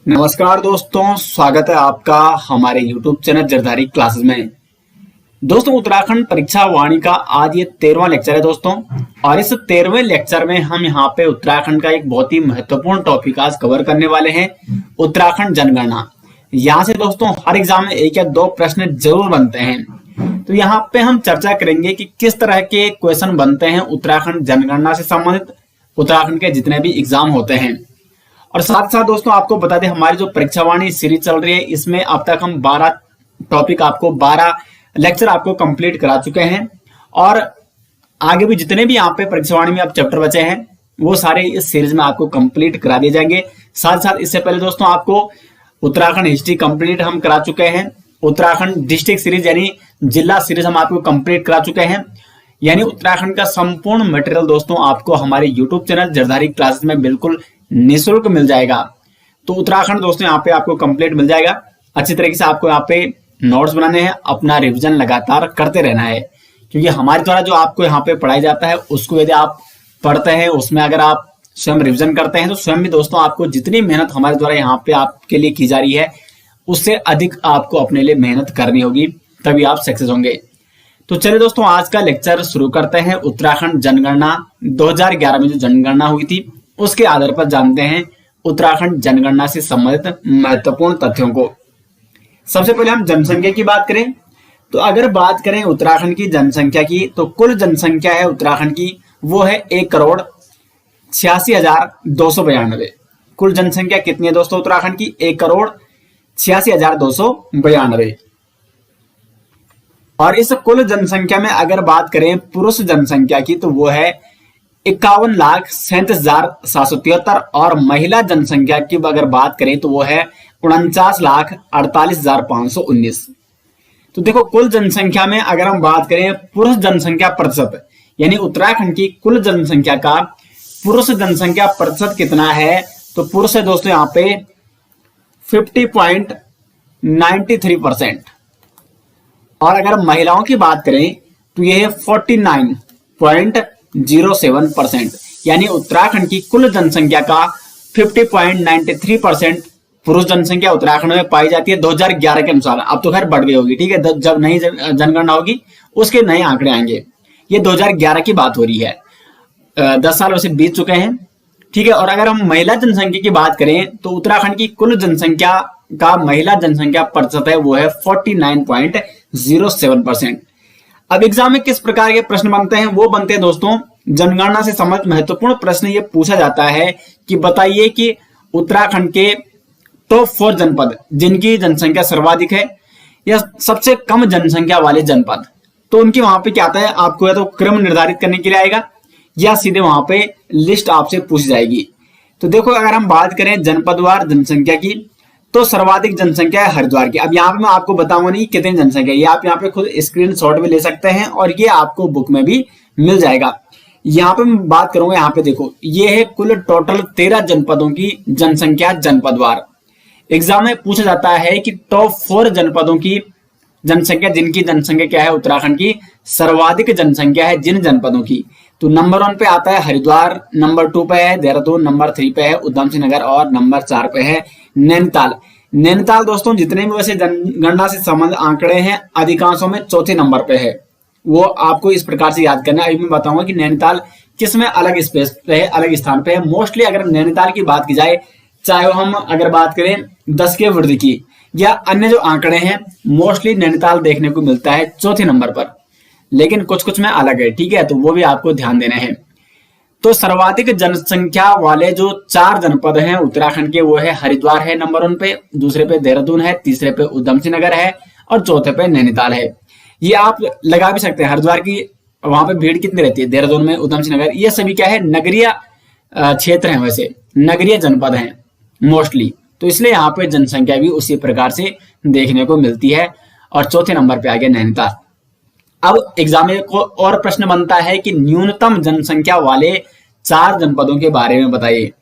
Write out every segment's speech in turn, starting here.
नमस्कार दोस्तों, स्वागत है आपका हमारे YouTube चैनल जरदारी क्लासेस में। दोस्तों, उत्तराखंड परीक्षा वाणी का आज ये 13वां लेक्चर है दोस्तों। और इस 13वें लेक्चर में हम यहाँ पे उत्तराखंड का एक बहुत ही महत्वपूर्ण टॉपिक आज कवर करने वाले हैं, उत्तराखंड जनगणना। यहाँ से दोस्तों हर एग्जाम में एक या दो प्रश्न जरूर बनते हैं। तो यहाँ पे हम चर्चा करेंगे कि किस तरह के क्वेश्चन बनते हैं उत्तराखंड जनगणना से संबंधित उत्तराखंड के जितने भी एग्जाम होते हैं। और साथ साथ दोस्तों आपको बता दें, हमारी जो परीक्षा वाणी सीरीज चल रही है, इसमें अब तक हम 12 लेक्चर आपको कंप्लीट करा चुके हैं। और आगे भी जितने भी यहाँ पे परीक्षा वाणी में अब चैप्टर बचे हैं वो सारे इस सीरीज में आपको कंप्लीट करा दिए जाएंगे। साथ साथ इससे पहले दोस्तों आपको उत्तराखंड हिस्ट्री कंप्लीट हम करा चुके हैं। उत्तराखंड डिस्ट्रिक्ट सीरीज यानी जिला सीरीज हम आपको कंप्लीट करा चुके हैं। यानी उत्तराखंड का संपूर्ण मटेरियल दोस्तों आपको हमारे यूट्यूब चैनल जरदारी क्लासेस में बिल्कुल निःशुल्क मिल जाएगा। तो उत्तराखंड दोस्तों यहाँ पे आपको कंप्लीट मिल जाएगा। अच्छी तरीके से आपको यहाँ पे नोट्स बनाने हैं, अपना रिवीजन लगातार करते रहना है, क्योंकि हमारे द्वारा जो आपको यहाँ पे पढ़ाया जाता है उसको यदि आप पढ़ते हैं, उसमें अगर आप स्वयं रिवीजन करते हैं तो स्वयं भी दोस्तों आपको जितनी मेहनत हमारे द्वारा यहाँ पे आपके लिए की जा रही है उससे अधिक आपको अपने लिए मेहनत करनी होगी, तभी आप सक्सेस होंगे। तो चलिए दोस्तों आज का लेक्चर शुरू करते हैं। उत्तराखंड जनगणना 2011 में जो जनगणना हुई थी उसके आधार पर जानते हैं उत्तराखंड जनगणना से संबंधित महत्वपूर्ण तथ्यों को। सबसे पहले हम जनसंख्या की बात करें तो अगर बात करें उत्तराखंड की जनसंख्या की, तो कुल जनसंख्या है उत्तराखंड की वो है 1,86,292। कुल जनसंख्या कितनी है दोस्तों उत्तराखंड की? 1,86,292। और इस कुल जनसंख्या में अगर बात करें पुरुष जनसंख्या की तो वो है 51,37,773। और महिला जनसंख्या की अगर बात करें तो वो है 49,48,519। तो देखो, कुल जनसंख्या में अगर हम बात करें पुरुष जनसंख्या प्रतिशत यानी उत्तराखंड की कुल जनसंख्या का पुरुष जनसंख्या प्रतिशत कितना है, तो पुरुष है दोस्तों यहाँ पे 50.93%। और अगर महिलाओं की बात करें तो यह है 49.07%। यानी उत्तराखंड की कुल जनसंख्या का 50.93% पुरुष जनसंख्या उत्तराखंड में पाई जाती है 2011 के अनुसार। अब तो खैर बढ़ गई होगी, ठीक है, जब नई जनगणना होगी उसके नए आंकड़े आएंगे। ये 2011 की बात हो रही है, 10 साल वैसे बीत चुके हैं, ठीक है। और अगर हम महिला जनसंख्या की बात करें तो उत्तराखंड की कुल जनसंख्या का महिला जनसंख्या प्रतिशत है वो है 49.07%। अब एग्जाम में किस प्रकार के प्रश्न बनते हैं? वो बनते हैं दोस्तों जनगणना से संबंधित महत्वपूर्ण प्रश्न ये पूछा जाता है कि बताइए कि उत्तराखंड के टॉप 4 जनपद जिनकी जनसंख्या सर्वाधिक है या सबसे कम जनसंख्या वाले जनपद, तो उनकी वहां पे क्या आता है, आपको या तो क्रम निर्धारित करने के लिए आएगा या सीधे वहां पे लिस्ट आपसे पूछी जाएगी। तो देखो, अगर हम बात करें जनपदवार जनसंख्या की तो सर्वाधिक जनसंख्या है हरिद्वार की। अब यहाँ पे मैं आपको बताऊंगा नहीं कितनी जनसंख्या, ये आप यहाँ पे खुद स्क्रीनशॉट भी ले सकते हैं और ये आपको बुक में भी मिल जाएगा। यहाँ पे मैं बात करूंगा, यहाँ पे देखो ये है कुल टोटल 13 जनपदों की जनसंख्या जनपदवार। एग्जाम में पूछा जाता है कि टॉप 4 जनपदों की जनसंख्या जिनकी जनसंख्या क्या है उत्तराखंड की सर्वाधिक जनसंख्या है जिन जनपदों की। तो नंबर 1 पे आता है हरिद्वार, नंबर 2 पे है देहरादून, नंबर 3 पे है उधम सिंह नगर और नंबर 4 पे है नैनीताल। नैनीताल दोस्तों जितने भी वैसे जनगणना से संबंधित आंकड़े हैं अधिकांशों में चौथे नंबर पे है। वो आपको इस प्रकार से याद करना है। अभी मैं बताऊंगा कि नैनीताल किस में अलग स्पेस पे है, अलग स्थान पे है। मोस्टली अगर नैनीताल की बात की जाए, चाहे हम अगर बात करें 10 के वृद्धि की या अन्य जो आंकड़े हैं, मोस्टली नैनीताल देखने को मिलता है चौथे नंबर पर, लेकिन कुछ कुछ में अलग है, ठीक है, तो वो भी आपको ध्यान देना है। तो सर्वाधिक जनसंख्या वाले जो 4 जनपद हैं उत्तराखंड के वो है हरिद्वार है नंबर 1 पे, दूसरे पे देहरादून है, तीसरे पे उधम सिंह नगर है और चौथे पे नैनीताल है। ये आप लगा भी सकते हैं हरिद्वार की वहां पे भीड़ कितनी रहती है, देहरादून में उधम सिंह नगर, ये सभी क्या है नगरीय क्षेत्र है, वैसे नगरीय जनपद हैं मोस्टली, तो इसलिए यहाँ पे जनसंख्या भी उसी प्रकार से देखने को मिलती है। और चौथे नंबर पे आ गया नैनीताल। अब एग्जाम में को और प्रश्न बनता है कि न्यूनतम जनसंख्या वाले 4 जनपदों के बारे में बताइए।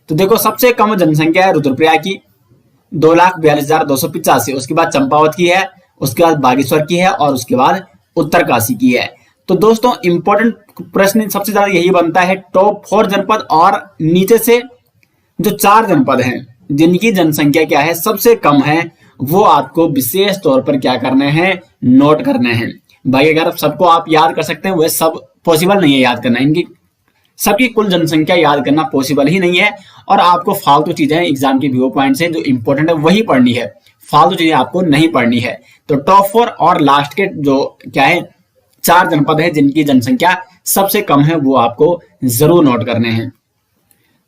तो देखो, सबसे कम जनसंख्या है रुद्रप्रयाग की 2,42,285, उसके बाद चंपावत की है, उसके बाद बागेश्वर की है और उसके बाद उत्तरकाशी की है। तो दोस्तों इंपॉर्टेंट प्रश्न सबसे ज्यादा यही बनता है टॉप 4 जनपद और नीचे से जो 4 जनपद हैं जिनकी जनसंख्या क्या है, सबसे कम है, वो आपको विशेष तौर पर क्या करने हैं, नोट करने हैं। भाई अगर सबको आप याद कर सकते हैं, वह सब पॉसिबल नहीं है याद करना, इनकी सबकी कुल जनसंख्या याद करना पॉसिबल ही नहीं है। और आपको फालतू चीजें एग्जाम के व्यू पॉइंट से जो इंपॉर्टेंट है वही पढ़नी है, फालतू चीजें आपको नहीं पढ़नी है। तो टॉप 4 और लास्ट के जो क्या है 4 जनपद है जिनकी जनसंख्या सबसे कम है, वो आपको जरूर नोट करने हैं।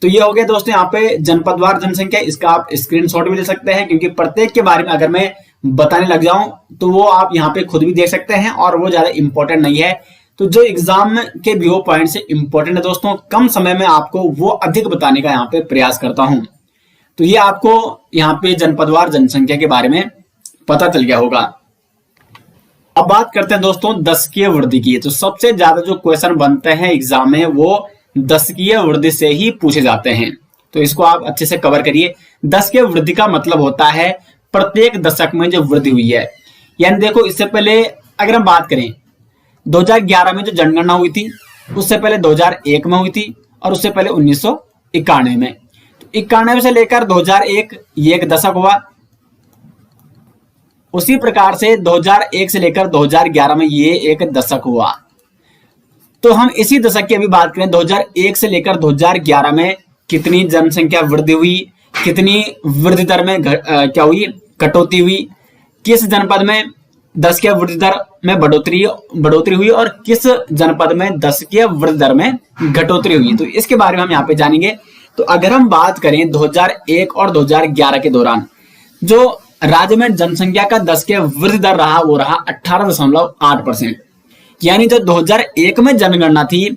तो ये हो गया दोस्तों यहाँ पे जनपदवार जनसंख्या। इसका आप स्क्रीनशॉट भी ले सकते हैं, क्योंकि प्रत्येक के बारे में अगर मैं बताने लग जाऊं तो वो आप यहाँ पे खुद भी देख सकते हैं और वो ज्यादा इंपॉर्टेंट नहीं है। तो जो एग्जाम के व्यू पॉइंट से इंपॉर्टेंट है दोस्तों, कम समय में आपको वो अधिक बताने का यहाँ पे प्रयास करता हूं। तो ये आपको यहाँ पे जनपदवार जनसंख्या के बारे में पता चल गया होगा। अब बात करते हैं दोस्तों दशकीय वृद्धि की। तो सबसे ज्यादा जो क्वेश्चन बनते हैं एग्जाम में वो दशकीय वृद्धि से ही पूछे जाते हैं। तो इसको आप अच्छे से कवर करिए। दशकीय वृद्धि का मतलब होता है प्रत्येक दशक में जो वृद्धि हुई है। यानी देखो, इससे पहले अगर हम बात करें 2011 में जो जनगणना हुई थी, उससे पहले 2001 में हुई थी, और उससे पहले 1991 में। तो 91 से लेकर 2001 ये एक दशक हुआ। उसी प्रकार से 2001 से लेकर 2011 में ये एक दशक हुआ। तो हम इसी दशक की अभी बात करें, 2001 से लेकर 2011 में कितनी जनसंख्या वृद्धि हुई, कितनी वृद्धि दर में क्या हुई, कटौती हुई, किस जनपद में दशकीय वृद्धि दर में बढ़ोतरी हुई और किस जनपद में दशकीय वृद्धि दर में घटोतरी हुई। तो इसके बारे में हम यहाँ पे जानेंगे। तो अगर हम बात करें 2001 और 2011 के दौरान जो राज्य में जनसंख्या का दशकीय वृद्धि दर रहा, वो रहा 18.8%। यानी जो 2001 में जनगणना थी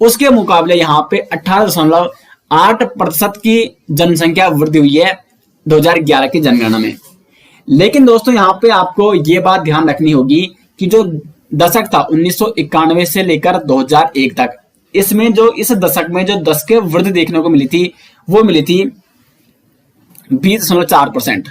उसके मुकाबले यहाँ पे 18.8% की जनसंख्या वृद्धि हुई है 2011 की जनगणना में। लेकिन दोस्तों यहाँ पे आपको ये बात ध्यान रखनी होगी कि जो दशक था 1991 से लेकर 2001 तक, इसमें जो इस दशक में जो दशकीय वृद्धि देखने को मिली थी वो मिली थी 20.4%।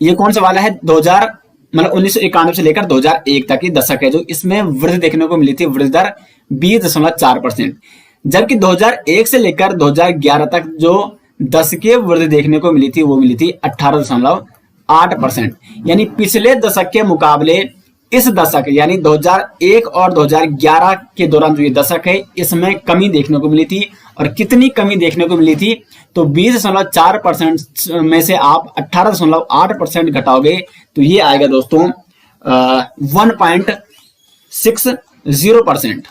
ये कौन सा वाला है, 1991 से लेकर 2001 तक की दशक है, जो इसमें वृद्धि देखने को मिली थी वृद्धि दर 20.4%। जबकि 2001 से लेकर 2011 तक जो दशकीय वृद्धि देखने को मिली थी वो मिली थी 18.8%। यानी पिछले दशक के मुकाबले इस दशक यानी 2001 और 2011 के दौरान जो ये दशक है इसमें कमी देखने को मिली थी। और कितनी कमी देखने को मिली थी, तो 20.4% में से आप 18.8% घटाओगे तो ये आएगा दोस्तों 1.60%।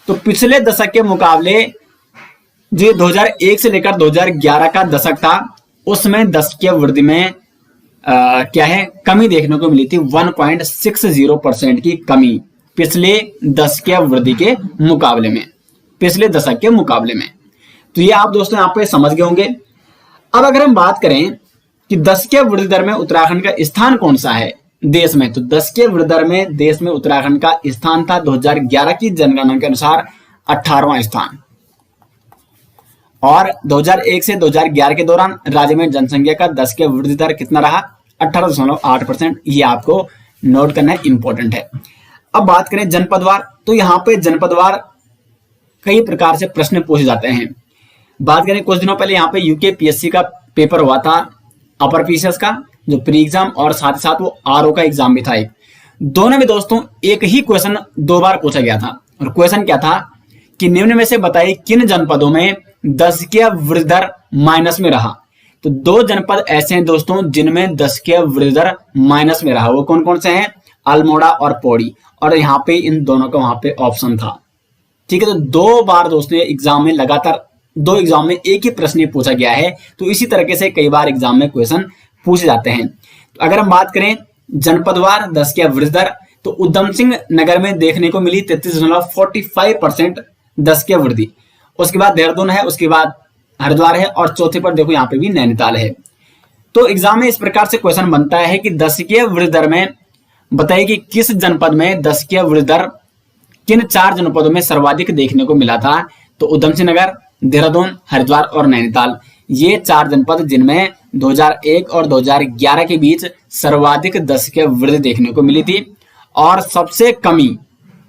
तो पिछले दशक के मुकाबले जो 2001 से लेकर 2011 का दशक था उसमें दशकीय वृद्धि में क्या है कमी देखने को मिली थी, 1.60% की कमी पिछले दशकीय वृद्धि के मुकाबले में, पिछले दशक के मुकाबले में। तो ये आप दोस्तों यहाँ पे समझ गए होंगे। अब अगर हम बात करें कि दशकीय वृद्धि दर में उत्तराखंड का स्थान कौन सा है देश में, तो दशकीय वृद्धि दर में देश में उत्तराखंड का स्थान था 2011 की जनगणना के अनुसार 18वां स्थान। और 2001 से 2011 के दौरान राज्य में जनसंख्या का दशकीय वृद्धि दर कितना रहा, 18.8%। ये आपको नोट करना इंपॉर्टेंट है। अब बात करें जनपदवार, तो यहाँ पे जनपदवार कई प्रकार से प्रश्न पूछे जाते हैं। बात करें कुछ दिनों पहले यहाँ पे यूकेपीएससी का पेपर हुआ था, अपर पीसीएस का जो प्री एग्जाम, और साथ ही साथ वो आरओ का एग्जाम भी था एक। दोनों में दोस्तों एक ही क्वेश्चन 2 बार पूछा गया था। और क्वेश्चन क्या था कि निम्न में से बताइए किन जनपदों में दशकीय वृद्धि दर माइनस में रहा। तो 2 जनपद ऐसे हैं दोस्तों जिनमें दशकीय वृद्धि दर माइनस में रहा। वो कौन कौन से हैं, अल्मोड़ा और पौड़ी। और यहाँ पे इन दोनों का वहां पे ऑप्शन था। ठीक है, तो 2 बार दोस्तों एग्जाम में लगातार 2 एग्जाम में एक ही प्रश्न पूछा गया है। तो इसी तरीके से कई बार एग्जाम में क्वेश्चन पूछे जाते हैं। तो अगर हम बात करें जनपदवार दशकीय वृद्धि दर, तो उधम सिंह नगर में देखने को मिली 33.45% दशकीय वृद्धि। उसके बाद देहरादून है, उसके बाद हरिद्वार है, और चौथे पर देखो यहाँ पे भी नैनीताल है। तो एग्जाम में इस प्रकार से क्वेश्चन बनता है कि दशकीय वृद्धि दर में बताइए कि किस जनपद में दशकीय वृद्धि दर किन 4 जनपदों में सर्वाधिक देखने को मिला था। तो उधम सिंह नगर, देहरादून, हरिद्वार और नैनीताल, ये 4 जनपद जिनमें 2001 और 2011 के बीच सर्वाधिक दशकीय वृद्धि देखने को मिली थी। और सबसे कमी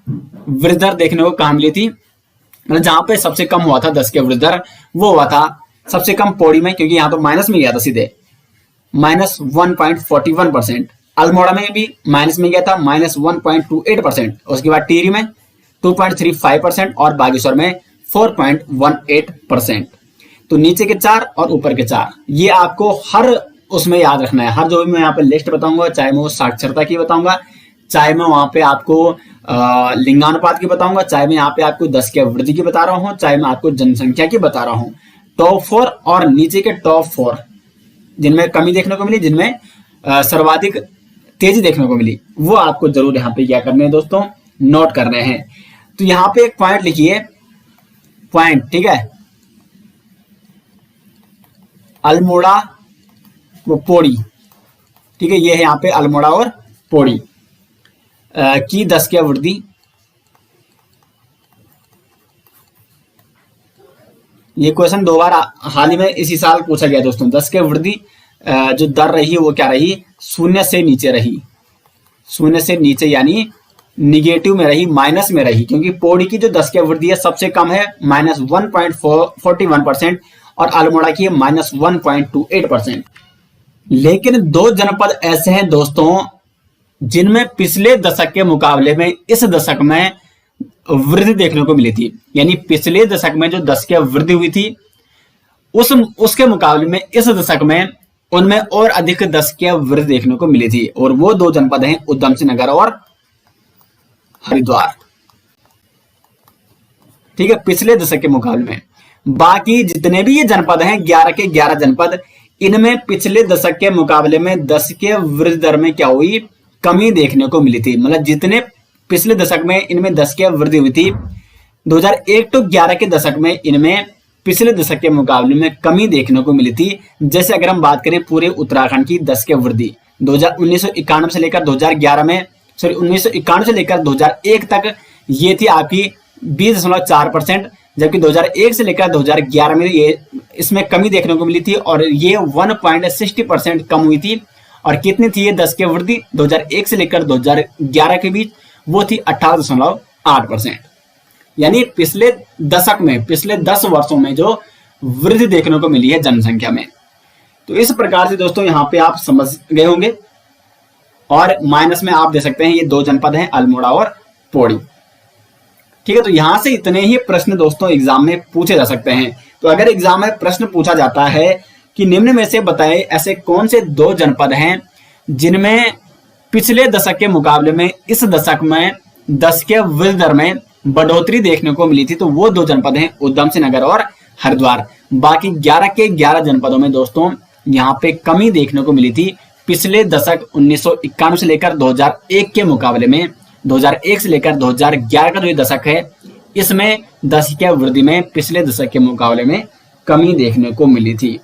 वृद्धि दर देखने को कहाँ मिली थी, मतलब जहां पे सबसे कम हुआ था दशकीय वृद्धि दर, वो हुआ था सबसे कम पौड़ी में, क्योंकि यहाँ तो माइनस में गया था सीधे, -1.41%। अल्मोड़ा में भी माइनस में गया था, -1.28%। उसके बाद टिहरी में 2.35% और बागेश्वर में 4.18%। तो नीचे के 4 और ऊपर के 4, ये आपको हर उसमें याद रखना है। हर जो भी मैं यहाँ पे लिस्ट बताऊंगा, चाहे मैं वो साक्षरता की बताऊंगा, चाहे मैं वहां पे आपको लिंगानुपात की बताऊंगा, चाहे मैं यहाँ पे आपको 10 की वृद्धि की बता रहा हूँ, चाहे मैं आपको जनसंख्या की बता रहा हूँ, टॉप 4 और नीचे के टॉप 4 जिनमें कमी देखने को मिली, जिनमें सर्वाधिक तेजी देखने को मिली, वो आपको जरूर यहाँ पे क्या करने हैं दोस्तों, नोट करने हैं। तो यहाँ पे एक पॉइंट लिखिए, पॉइंट, ठीक है, अल्मोड़ा वो पौड़ी, ठीक है, ये है यहाँ पे अल्मोड़ा और पौड़ी की 10 की वृद्धि। ये क्वेश्चन 2 बार हाल ही में इसी साल पूछा गया दोस्तों। 10 की वृद्धि जो दर रही वो क्या रही, 0 से नीचे रही, 0 से नीचे यानी निगेटिव में रही, माइनस में रही, क्योंकि पौड़ी की जो 10 की वृद्धि है सबसे कम है -1.41% और अल्मोड़ा की है -1.28%। लेकिन 2 जनपद ऐसे हैं दोस्तों जिनमें पिछले दशक के मुकाबले में इस दशक में वृद्धि देखने को मिली थी। यानी पिछले दशक में जो 10 की वृद्धि हुई थी उसके मुकाबले में इस दशक में उनमें और अधिक 10 की वृद्धि देखने को मिली थी, और वो 2 जनपद हैं उधम सिंह नगर और हरिद्वार, ठीक है, पिछले दशक के मुकाबले में। बाकी जितने भी ये जनपद हैं 11 के 11 जनपद, इनमें पिछले दशक के मुकाबले में 10 के वृद्धि दर में क्या हुई, कमी देखने को मिली थी। मतलब जितने पिछले दशक में इनमें 10 की वृद्धि हुई थी, 2001 to 11 के दशक में इनमें पिछले दशक के मुकाबले में कमी देखने को मिली थी। जैसे अगर हम बात करें पूरे उत्तराखंड की 10 की वृद्धि 1991 से लेकर 2011 में, सॉरी 1991 से लेकर 2001 तक ये थी आपकी 20.4%, जबकि 2001 से लेकर 2011 में ये इसमें कमी देखने को मिली थी और ये 1.60% कम हुई थी। और कितनी थी ये 10 की वृद्धि 2001 से लेकर 2011 के बीच, वो थी 18.8%। यानी पिछले दशक में, पिछले 10 वर्षों में जो वृद्धि देखने को मिली है जनसंख्या में। तो इस प्रकार से दोस्तों यहाँ पे आप समझ गए होंगे। और माइनस में आप दे सकते हैं ये 2 जनपद हैं अल्मोड़ा और पौड़ी, ठीक है। तो यहां से इतने ही प्रश्न दोस्तों एग्जाम में पूछे जा सकते हैं। तो अगर एग्जाम में प्रश्न पूछा जाता है कि निम्न में से बताए ऐसे कौन से 2 जनपद हैं जिनमें पिछले दशक के मुकाबले में इस दशक में 10 के वृद्धि दर में बढ़ोतरी देखने को मिली थी, तो वो 2 जनपद हैं उधम सिंह नगर और हरिद्वार। बाकी 11 के 11 जनपदों में दोस्तों यहाँ पे कमी देखने को मिली थी पिछले दशक 1991 से लेकर 2001 के मुकाबले में। 2001 से लेकर 2011 का जो दशक है इसमें 10 की वृद्धि में पिछले दशक के मुकाबले में कमी देखने को मिली थी।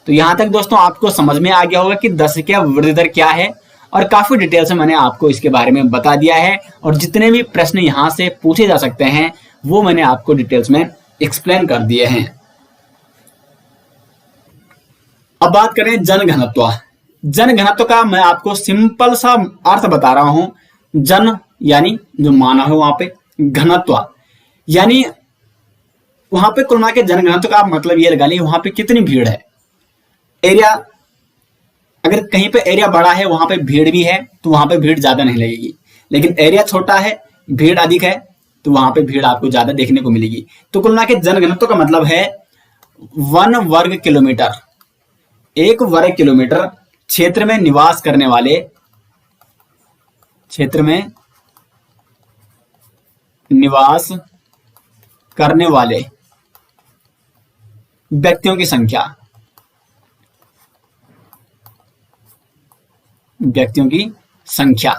तो यहां तक दोस्तों आपको समझ में आ गया होगा कि 10 की वृद्धि दर क्या है, और काफी डिटेल से मैंने आपको इसके बारे में बता दिया है। और जितने भी प्रश्न यहां से पूछे जा सकते हैं वो मैंने आपको डिटेल्स में एक्सप्लेन कर दिए हैं। अब बात करें जनघनत्व। जनघनत्व का मैं आपको सिंपल सा अर्थ बता रहा हूं। जन यानी जो मानव है वहां पे, घनत्व यानी वहां पे कुल मिला के जनघनत्व का मतलब ये लगा ली वहां पे कितनी भीड़ है। एरिया, अगर कहीं पे एरिया बड़ा है वहां पे भीड़ भी है तो वहां पे भीड़ ज्यादा नहीं लगेगी, लेकिन एरिया छोटा है भीड़ अधिक है तो वहां पे भीड़ आपको ज्यादा देखने को मिलेगी। तो कुल मिला के जनघनत्व का मतलब है 1 वर्ग किलोमीटर, 1 वर्ग किलोमीटर क्षेत्र में निवास करने वाले, क्षेत्र में निवास करने वाले व्यक्तियों की संख्या, व्यक्तियों की संख्या।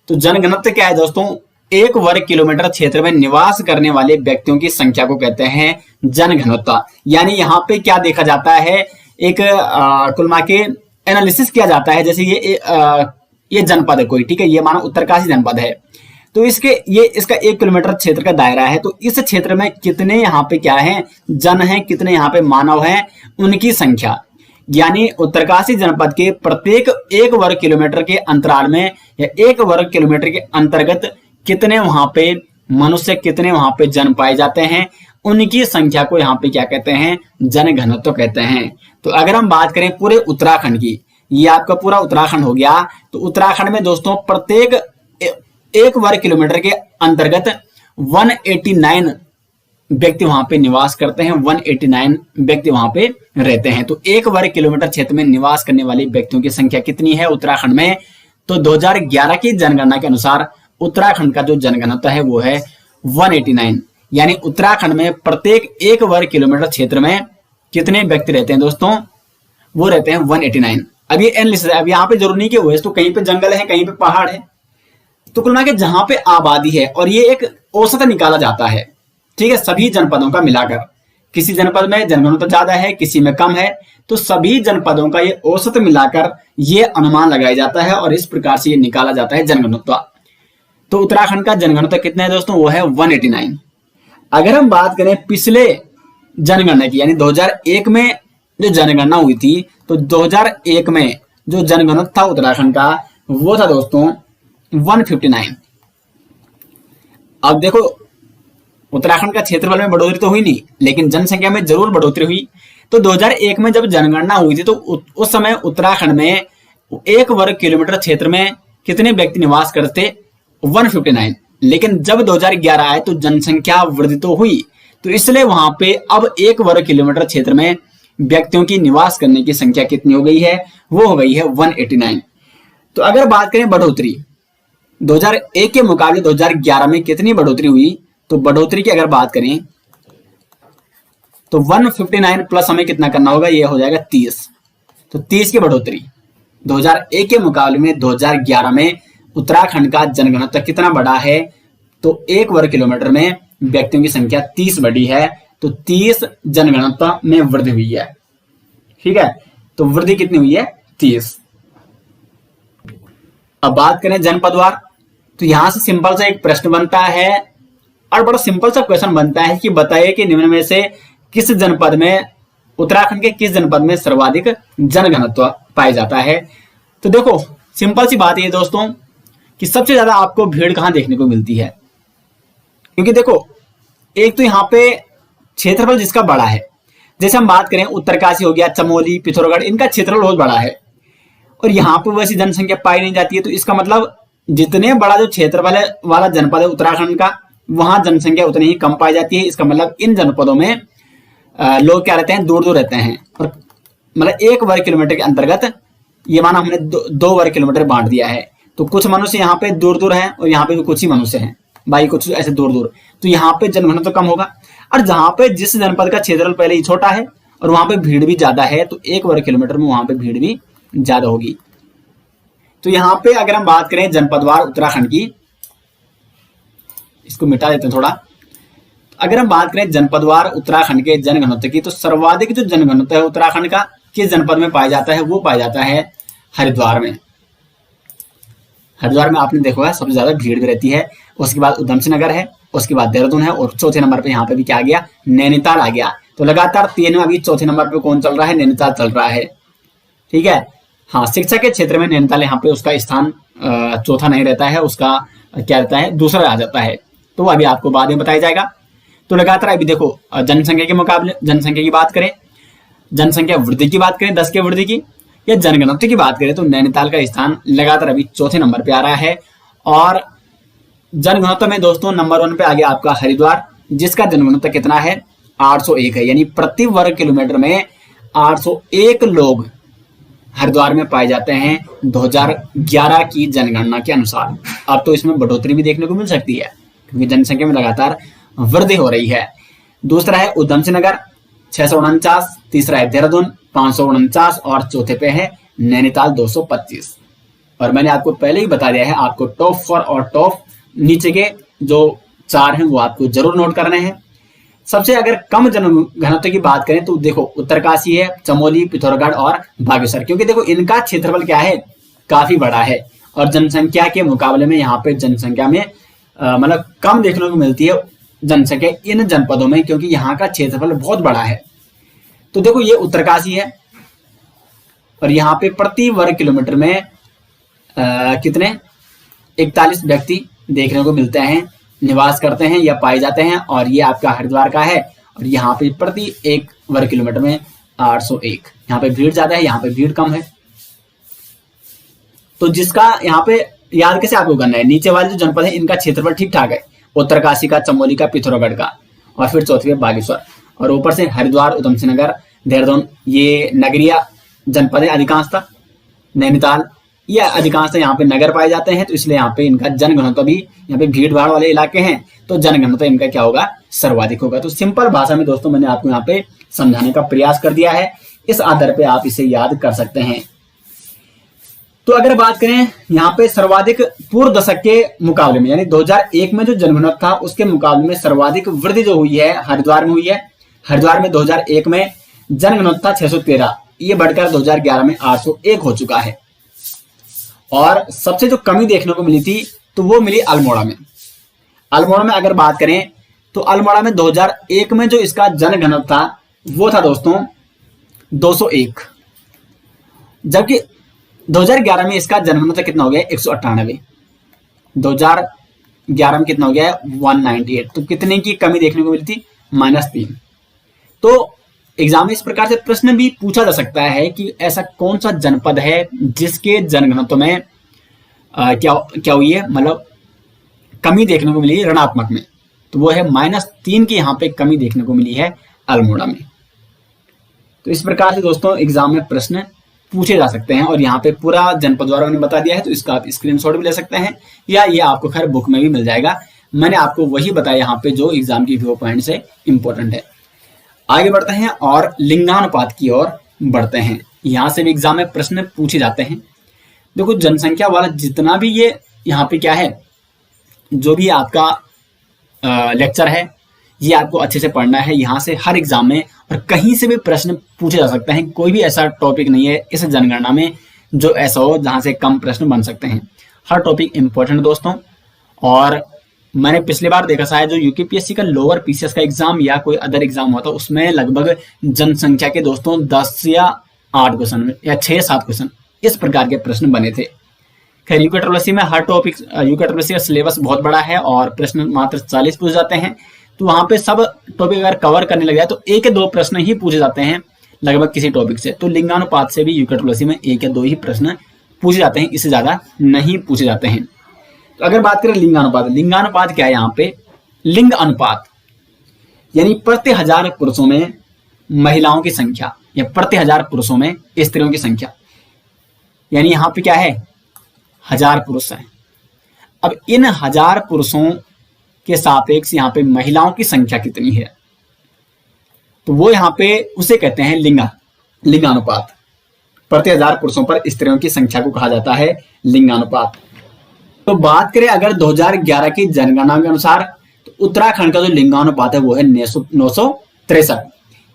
तो जनघनत्व क्या है दोस्तों, 1 वर्ग किलोमीटर क्षेत्र में निवास करने वाले व्यक्तियों की संख्या को कहते हैं जनघनत्व। यानी यहाँ पे क्या देखा जाता है, एक कुल मिला के एनालिसिस किया जाता है। जैसे ये जनपद है कोई, ठीक है, ये मानो उत्तरकाशी जनपद है, तो इसका 1 किलोमीटर क्षेत्र का दायरा है। तो इस क्षेत्र में कितने यहाँ पे क्या है, जन है, कितने यहाँ पे मानव हैं, उनकी संख्या। यानी उत्तरकाशी जनपद के प्रत्येक 1 वर्ग किलोमीटर के अंतराल में या 1 वर्ग किलोमीटर के अंतर्गत कितने वहां पे मनुष्य, कितने वहां पे जन पाए जाते हैं, उनकी संख्या को यहाँ पे क्या कहते हैं, जनघनत्व कहते हैं। तो अगर हम बात करें पूरे उत्तराखंड की, ये आपका पूरा उत्तराखंड हो गया, तो उत्तराखंड में दोस्तों प्रत्येक 1 वर्ग किलोमीटर के अंतर्गत 189 व्यक्ति वहां पे निवास करते हैं, 189 व्यक्ति वहां पे रहते हैं। तो 1 वर्ग किलोमीटर क्षेत्र में निवास करने वाले व्यक्तियों की संख्या कितनी है उत्तराखंड में? तो 2011 की जनगणना के अनुसार उत्तराखंड का जो जनघनत्व है वो है 189, यानी उत्तराखंड में प्रत्येक 1 वर्ग किलोमीटर क्षेत्र में कितने व्यक्ति रहते हैं दोस्तों? वो रहते हैं 189। अब ये एन लिस्ट है, अब यहाँ पे जरूरी नहीं कि वो है, तो कहीं पे जंगल है, कहीं पे पहाड़ है, तो कुल मिला के जहां पे आबादी है, और ये एक औसत निकाला जाता है, ठीक है, सभी जनपदों का मिलाकर। किसी जनपद में जनघनत्व ज्यादा है, किसी में कम है, तो सभी जनपदों का ये औसत मिलाकर ये अनुमान लगाया जाता है और इस प्रकार से ये निकाला जाता है जनघनत्व। तो उत्तराखंड का जनघनत्व कितना है दोस्तों? वो है 189। अगर हम बात करें पिछले जनगणना की, यानी 2001 में जो जनगणना हुई थी, तो 2001 में जो जनगणना था उत्तराखंड का वो था दोस्तों 159। अब देखो उत्तराखंड का क्षेत्रफल में बढ़ोतरी तो हुई नहीं, लेकिन जनसंख्या में जरूर बढ़ोतरी हुई। तो 2001 में जब जनगणना हुई थी तो उस समय उत्तराखंड में 1 वर्ग किलोमीटर क्षेत्र में कितने व्यक्ति निवास करते? 159। लेकिन जब 2011 आए तो जनसंख्या वृद्धि तो हुई, तो इसलिए वहां पे अब 1 वर्ग किलोमीटर क्षेत्र में व्यक्तियों की निवास करने की संख्या कितनी हो गई है? वो हो गई है 189। तो अगर बात करें बढ़ोतरी, 2001 के मुकाबले 2011 में कितनी बढ़ोतरी हुई? तो बढ़ोतरी की अगर बात करें तो 159 प्लस हमें कितना करना होगा? ये हो जाएगा 30। तो 30 की बढ़ोतरी 2001 के मुकाबले में 2011 में उत्तराखंड का जनघनत्व कितना बढ़ा है? तो 1 वर्ग किलोमीटर में व्यक्तियों की संख्या 30 बढ़ी है, तो 30 जनगणना में वृद्धि हुई है, ठीक है। तो वृद्धि कितनी हुई है? 30। अब बात करें जनपदवार, तो यहां से सिंपल सा एक प्रश्न बनता है और बड़ा सिंपल सा क्वेश्चन बनता है कि बताइए कि निम्न में से किस जनपद में, उत्तराखंड के किस जनपद में सर्वाधिक जनघनत्व पाया जाता है? तो देखो सिंपल सी बात है दोस्तों कि सबसे ज्यादा आपको भीड़ कहां देखने को मिलती है, क्योंकि देखो एक तो यहाँ पे क्षेत्रफल जिसका बड़ा है, जैसे हम बात करें उत्तरकाशी हो गया, चमोली, पिथौरागढ़, इनका क्षेत्रफल बहुत बड़ा है और यहाँ पे वैसी जनसंख्या पाई नहीं जाती है। तो इसका मतलब जितने बड़ा जो क्षेत्रफल वाला जनपद है उत्तराखंड का, वहां जनसंख्या उतनी ही कम पाई जाती है। इसका मतलब इन जनपदों में लोग क्या रहते हैं? दूर दूर रहते हैं। और मतलब 1 वर्ग किलोमीटर के अंतर्गत ये माना हमने 2 वर्ग किलोमीटर बांट दिया है, तो कुछ मनुष्य यहाँ पे दूर दूर हैं और यहाँ पे भी कुछ ही मनुष्य हैं, बाकी कुछ ऐसे दूर दूर, तो यहाँ पे जनघनत्व तो कम होगा। और जहां पे जिस जनपद का क्षेत्रफल पहले ही छोटा है और वहां पे भीड़ भी ज्यादा है, तो 1 वर्ग किलोमीटर में वहां पे भीड़ भी ज्यादा होगी। तो यहाँ पे अगर हम बात करें जनपदवार उत्तराखंड की, इसको मिटा देते हैं थोड़ा। अगर हम बात करें जनपदवार उत्तराखंड के जनघनत्व की, तो सर्वाधिक जो जनघनत्व है उत्तराखंड का किस जनपद में पाया जाता है? वो पाया जाता है हरिद्वार में। हरिद्वार में आपने देखा है सबसे ज्यादा भीड़ भी रहती है, उसके बाद उधम सिंह नगर है, उसके बाद देहरादून है और चौथे नंबर पे यहाँ पे भी क्या आ गया? नैनीताल आ गया। तो लगातार 3 में अभी चौथे नंबर पे कौन चल रहा है? नैनीताल चल रहा है, ठीक है। हाँ, शिक्षा के क्षेत्र में नैनीताल यहाँ पे उसका स्थान चौथा नहीं रहता है, उसका क्या रहता है? दूसरा आ जाता है। तो अभी आपको बाद में बताया जाएगा। तो लगातार अभी देखो जनसंख्या के मुकाबले, जनसंख्या की बात करें, जनसंख्या वृद्धि की बात करें 10 के वृद्धि की, या जनगणना की बात करें, तो नैनीताल का स्थान लगातार अभी चौथे नंबर पे आ रहा है। और जनघनत्व में दोस्तों नंबर 1 पे आ गया आपका हरिद्वार, जिसका जनघनत्व कितना है? 801 है, यानी प्रति वर्ग किलोमीटर में 801 लोग हरिद्वार में पाए जाते हैं 2011 की जनगणना के अनुसार। अब तो इसमें बढ़ोतरी भी देखने को मिल सकती है क्योंकि जनसंख्या में लगातार वृद्धि हो रही है। दूसरा है उधम सिंह नगर 649, तीसरा है देहरादून 549 और चौथे पे है नैनीताल 225। और मैंने आपको पहले ही बता दिया है, आपको टॉप 4 और टॉप नीचे के जो 4 हैं वो आपको जरूर नोट करने हैं। सबसे अगर कम जनघनत्व की बात करें तो देखो उत्तरकाशी है, चमोली, पिथौरागढ़ और बागेश्वर, क्योंकि देखो इनका क्षेत्रफल क्या है? काफी बड़ा है और जनसंख्या के मुकाबले में यहाँ पे जनसंख्या में मतलब कम देखने को मिलती है जनसंख्या इन जनपदों में, क्योंकि यहाँ का क्षेत्रफल बहुत बड़ा है। तो देखो ये उत्तरकाशी है और यहाँ पे प्रति वर्ग किलोमीटर में कितने 41 व्यक्ति देखने को मिलते हैं, निवास करते हैं या पाए जाते हैं। और ये आपका हरिद्वार का है और यहाँ पे प्रति 1 वर्ग किलोमीटर में 801। यहाँ पे भीड़ ज्यादा है, यहाँ पे भीड़ कम है। तो जिसका यहाँ पे याद कैसे आपको करना है, नीचे वाले जो जनपद है इनका क्षेत्रफल ठीक ठाक है, उत्तरकाशी का, चमोली का, पिथौरागढ़ का, और फिर चौथी है बागेश्वर, और ऊपर से हरिद्वार, उधम सिंह नगर, देहरादून, ये नगरीय जनपद है अधिकांशतः, नैनीताल, ये अधिकांशतः यहाँ पे नगर पाए जाते हैं। तो इसलिए यहाँ पे इनका जनघनत्व भी, यहाँ पे भीड़ भाड़ वाले इलाके हैं तो जनघनत्व इनका क्या होगा, सर्वाधिक होगा। तो सिंपल भाषा में दोस्तों मैंने आपको यहाँ पे समझाने का प्रयास कर दिया है, इस आधार पे आप इसे याद कर सकते हैं। तो अगर बात करें यहाँ पे सर्वाधिक पूर्व दशक के मुकाबले में, यानी 2001 में जो जनघनत्व था उसके मुकाबले में सर्वाधिक वृद्धि जो हुई है हरिद्वार में हुई है। हरिद्वार में 2001 में जनघनत्व था 613, ये बढ़कर 2011 में 801 हो चुका है। और सबसे जो कमी देखने को मिली थी तो वो मिली अल्मोड़ा में। अल्मोड़ा में अगर बात करें तो अल्मोड़ा में 2001 में जो इसका जनघनत्व था वो था दोस्तों 201, जबकि 2011 में इसका जनघनत्व कितना हो गया, 198। 2011 में कितना हो गया है, 198। तो कितने की कमी देखने को मिली थी, -3। तो एग्जाम में इस प्रकार से प्रश्न भी पूछा जा सकता है कि ऐसा कौन सा जनपद है जिसके जनघनत्व में क्या हुई है, मतलब कमी देखने को मिली है ऋणात्मक में, तो वो है -3 की यहाँ पे कमी देखने को मिली है अल्मोड़ा में। तो इस प्रकार से दोस्तों एग्जाम में प्रश्न पूछे जा सकते हैं, और यहाँ पे पूरा जनपद द्वारा मैंने बता दिया है, तो इसका आप स्क्रीनशॉट भी ले सकते हैं, या ये आपको खैर बुक में भी मिल जाएगा। मैंने आपको वही बताया यहाँ पे जो एग्जाम की व्यू पॉइंट से इंपॉर्टेंट है। आगे बढ़ते हैं और लिंगानुपात की ओर बढ़ते हैं। यहाँ से भी एग्जाम में प्रश्न पूछे जाते हैं। देखो जनसंख्या वाला जितना भी ये यहाँ पे क्या है, जो भी आपका लेक्चर है ये आपको अच्छे से पढ़ना है। यहाँ से हर एग्जाम में और कहीं से भी प्रश्न पूछे जा सकते हैं। कोई भी ऐसा टॉपिक नहीं है इस जनगणना में जो ऐसा हो जहां से कम प्रश्न बन सकते हैं। हर टॉपिक इंपॉर्टेंट दोस्तों। और मैंने पिछली बार देखा शायद जो यूकेपीएससी का लोअर पीसीएस का एग्जाम या कोई अदर एग्जाम हुआ था उसमें लगभग जनसंख्या के दोस्तों 10 या 8 क्वेश्चन या 6-7 क्वेश्चन इस प्रकार के प्रश्न बने थे। खैर यूकेट्रोलसी में हर टॉपिक, यूकेट्रोलसी का सिलेबस बहुत बड़ा है और प्रश्न मात्र 40 पूछ जाते हैं, तो वहां पे सब टॉपिक अगर कवर करने लग जाए तो 1 या 2 प्रश्न ही पूछे जाते हैं लगभग किसी टॉपिक से। तो लिंगानुपात से भी यूकेट्रोलसी में 1 या 2 ही प्रश्न पूछे जाते हैं, इससे ज्यादा नहीं पूछे जाते हैं। तो अगर बात करें लिंगानुपात, लिंगानुपात क्या है यहाँ पे, लिंग अनुपात यानी प्रति 1000 पुरुषों में महिलाओं की संख्या या प्रति 1000 पुरुषों में स्त्रियों की संख्या, यानी यहाँ पे क्या है 1000 पुरुष हैं। अब इन 1000 पुरुषों के सापेक्ष यहाँ पे महिलाओं की संख्या कितनी है, तो वो यहाँ पे उसे कहते हैं लिंगानुपात। प्रति 1000 पुरुषों पर स्त्रियों की संख्या को कहा जाता है लिंगानुपात। तो बात करें अगर 2011 की जनगणना के अनुसार तो उत्तराखंड का जो लिंगानुपात है वो है 963,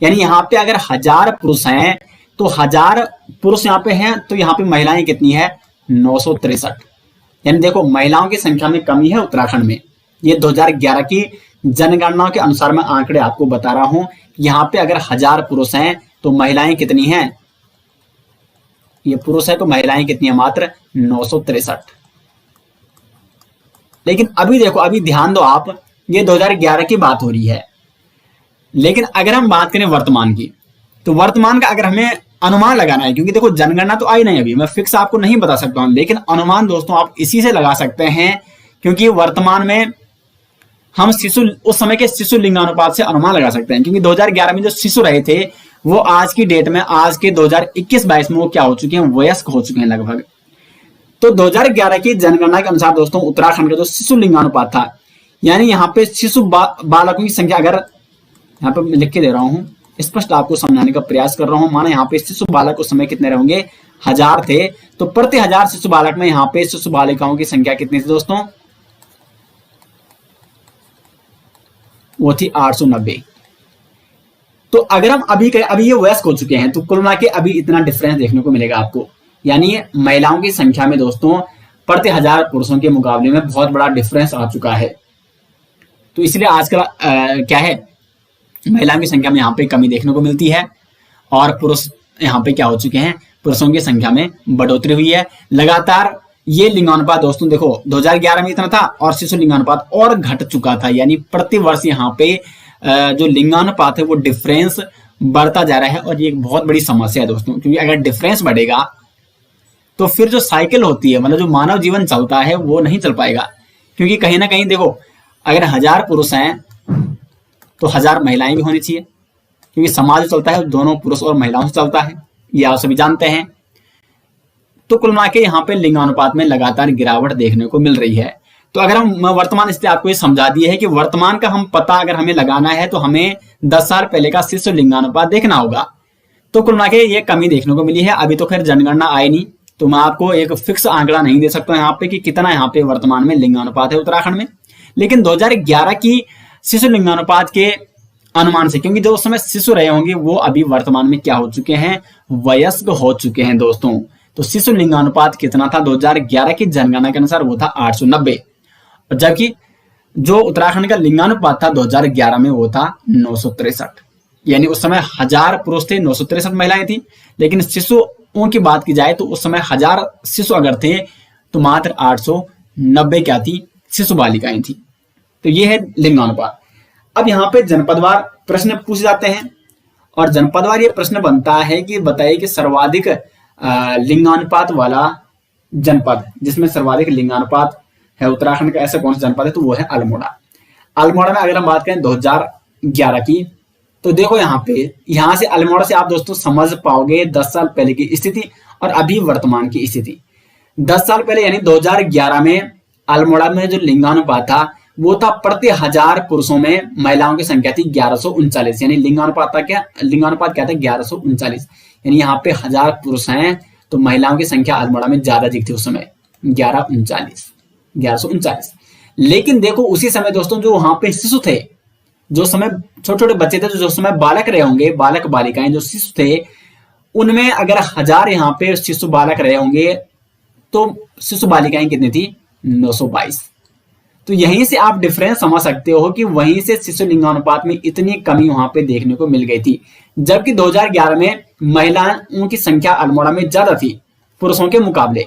यानी यहाँ पे अगर 1000 पुरुष हैं तो 1000 पुरुष यहाँ पे हैं तो यहाँ पे महिलाएं कितनी है 963, यानी देखो महिलाओं की संख्या में कमी है उत्तराखंड में। ये 2011 की जनगणना के अनुसार मैं आंकड़े आपको बता रहा हूं। यहाँ पे अगर 1000 पुरुष हैं तो महिलाएं कितनी हैं, ये पुरुष है तो महिलाएं कितनी है मात्र 963। लेकिन अभी देखो, अभी ध्यान दो आप, ये 2011 की बात हो रही है, लेकिन अगर हम बात करें वर्तमान की तो वर्तमान का अगर हमें अनुमान लगाना है, क्योंकि देखो जनगणना तो आई नहीं अभी, मैं फिक्स आपको नहीं बता सकता हूं, लेकिन अनुमान दोस्तों आप इसी से लगा सकते हैं, क्योंकि वर्तमान में हम उस समय के शिशु लिंगानुपात से अनुमान लगा सकते हैं। क्योंकि 2011 में जो शिशु रहे थे वो आज की डेट में, आज के 2021-22 में वो क्या हो चुके हैं, वयस्क हो चुके हैं लगभग। तो 2011 की जनगणना के अनुसार दोस्तों उत्तराखंड का जो शिशु लिंगानुपात था, यानी यहाँ पे शिशु बालकों की संख्या, अगर यहाँ पे लिख के दे रहा हूँ, स्पष्ट आपको समझाने का प्रयास कर रहा हूँ। माना यहाँ पे शिशु बालक उस समय कितने रहेंगे, 1000 थे, तो प्रति 1000 शिशु बालक में यहाँ पे शिशु बालिकाओं की संख्या कितनी थी दोस्तों, वो थी 890। तो अगर हम अभी ये वयस्क हो चुके हैं तो कुल मिला के अभी इतना डिफरेंस देखने को मिलेगा आपको, यानी महिलाओं की संख्या में दोस्तों प्रति 1000 पुरुषों के मुकाबले में बहुत बड़ा डिफरेंस आ चुका है। तो इसलिए आजकल क्या है, महिलाओं की संख्या में यहाँ पे कमी देखने को मिलती है और पुरुष यहाँ पे क्या हो चुके हैं, पुरुषों की संख्या में बढ़ोतरी हुई है लगातार। ये लिंगानुपात दोस्तों देखो 2011 में इतना था और शिशु लिंगानुपात और घट चुका था, यानी प्रति वर्ष यहाँ पे जो लिंगानुपात है वो डिफरेंस बढ़ता जा रहा है, और ये एक बहुत बड़ी समस्या है दोस्तों, क्योंकि अगर डिफरेंस बढ़ेगा तो फिर जो साइकिल होती है, मतलब जो मानव जीवन चलता है वो नहीं चल पाएगा। क्योंकि कहीं ना कहीं देखो, अगर 1000 पुरुष हैं तो 1000 महिलाएं भी होनी चाहिए, क्योंकि समाज जो चलता है दोनों पुरुष और महिलाओं से चलता है, ये आप सभी जानते हैं। तो कुल मिला के यहाँ पे लिंगानुपात में लगातार गिरावट देखने को मिल रही है। तो अगर हम वर्तमान, इसलिए आपको ये समझा दिया है कि वर्तमान का हम पता अगर हमें लगाना है तो हमें 10 साल पहले का शिशु लिंगानुपात देखना होगा। तो कुल मिला के ये कमी देखने को मिली है। अभी तो खैर जनगणना आई नहीं, तो मैं आपको एक फिक्स आंकड़ा नहीं दे सकता यहाँ पे कि कितना यहाँ पे वर्तमान में लिंगानुपात है उत्तराखंड में। लेकिन 2011 की शिशु लिंगानुपात के अनुमान से, क्योंकि जो उस समय शिशु रहे होंगे वो अभी वर्तमान में क्या हो चुके हैं, वयस्क हो चुके हैं दोस्तों। तो शिशु लिंगानुपात कितना था 2011 की जनगणना के अनुसार, वो था 890, जबकि जो उत्तराखंड का लिंगानुपात था 2011 में वो था 963। यानी उस समय 1000 पुरुष थे, 963 महिलाएं थी। लेकिन शिशुओं की बात की जाए तो उस समय 1000 शिशु अगर थे तो मात्र 890 क्या थी, शिशु बालिकाएं थी। तो ये है लिंगानुपात। अब यहाँ पे जनपदवार प्रश्न पूछे जाते हैं, और जनपदवार ये प्रश्न बनता है कि बताइए कि सर्वाधिक लिंगानुपात वाला जनपद, जिसमें सर्वाधिक लिंगानुपात है उत्तराखंड का, ऐसा कौन सा जनपद है, तो वो है अल्मोड़ा। अल्मोड़ा में अगर हम बात करें 2011 की, तो देखो यहाँ पे, यहाँ से अल्मोड़ा से आप दोस्तों समझ पाओगे 10 साल पहले की स्थिति और अभी वर्तमान की स्थिति। 10 साल पहले यानी 2011 में अल्मोड़ा में जो लिंगानुपात था वो था प्रति 1000 पुरुषों में महिलाओं की संख्या थी 1139। यानी लिंगानुपात क्या था 1139। यानी यहाँ पे 1000 पुरुष हैं तो महिलाओं की संख्या अल्मोड़ा में ज्यादा दिखती उस समय 1139। लेकिन देखो उसी समय दोस्तों जो वहां पे शिशु थे, जो समय छोटे छोटे बच्चे थे, जो समय बालक रहे होंगे, बालक बालिकाएं जो शिशु थे, उनमें अगर 1000 यहाँ पे शिशु बालक रहे होंगे तो शिशु बालिकाएं कितनी थी, 922। तो यहीं से आप डिफरेंस समझ सकते हो कि वहीं से शिशु लिंगानुपात में इतनी कमी वहां पे देखने को मिल गई थी। जबकि 2011 में महिलाओं की संख्या अल्मोड़ा में ज्यादा थी पुरुषों के मुकाबले।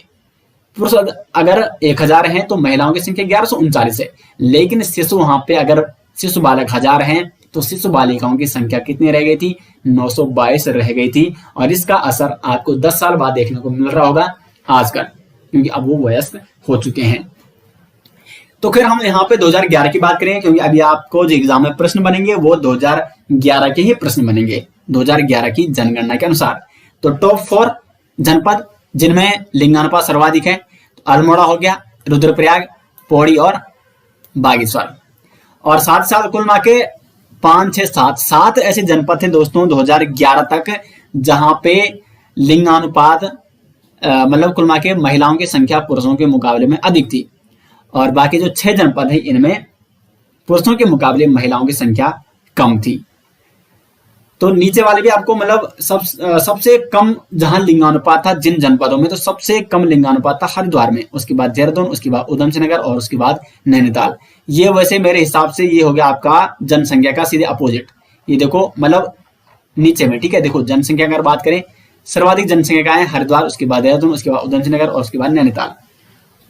पुरुष अगर 1000 हैं तो महिलाओं की संख्या 1139 है। लेकिन शिशु वहां पे अगर शिशु बालक 1000 हैं तो शिशु बालिकाओं की संख्या कितनी रह गई थी, 922 रह गई थी। और इसका असर आपको 10 साल बाद देखने को मिल रहा होगा आजकल, क्योंकि अब वो वयस्क हो चुके हैं। तो फिर हम यहाँ पे 2011 की बात करेंगे, क्योंकि अभी आपको जो एग्जाम में प्रश्न बनेंगे वो 2011 के ही प्रश्न बनेंगे 2011 की जनगणना के अनुसार। तो टॉप 4 जनपद जिनमें लिंगानुपात सर्वाधिक है, तो अल्मोड़ा हो गया, रुद्रप्रयाग, पौड़ी और बागेश्वर। और साथ साथ कुल मिला के 5, 6, 7 ऐसे जनपद थे दोस्तों 2011 तक जहां पे लिंगानुपात मतलब कुल मिला के महिलाओं की संख्या पुरुषों के मुकाबले में अधिक थी। और बाकी जो 6 जनपद है इनमें पुरुषों के मुकाबले महिलाओं की संख्या कम थी। तो नीचे वाले भी आपको मतलब सबसे कम जहां लिंगानुपात था जिन जनपदों में, तो सबसे कम लिंगानुपात था हरिद्वार में, उसके बाद देहरादून, उसके बाद उधमसिंह नगर और उसके बाद नैनीताल। ये वैसे मेरे हिसाब से ये हो गया आपका जनसंख्या का सीधे अपोजिट। ये देखो मतलब नीचे में, ठीक है। देखो जनसंख्या अगर बात करें, सर्वाधिक जनसंख्या का है हरिद्वार, उसके बाद देहरादून, उसके बाद उधमसिंह नगर और उसके बाद नैनीताल।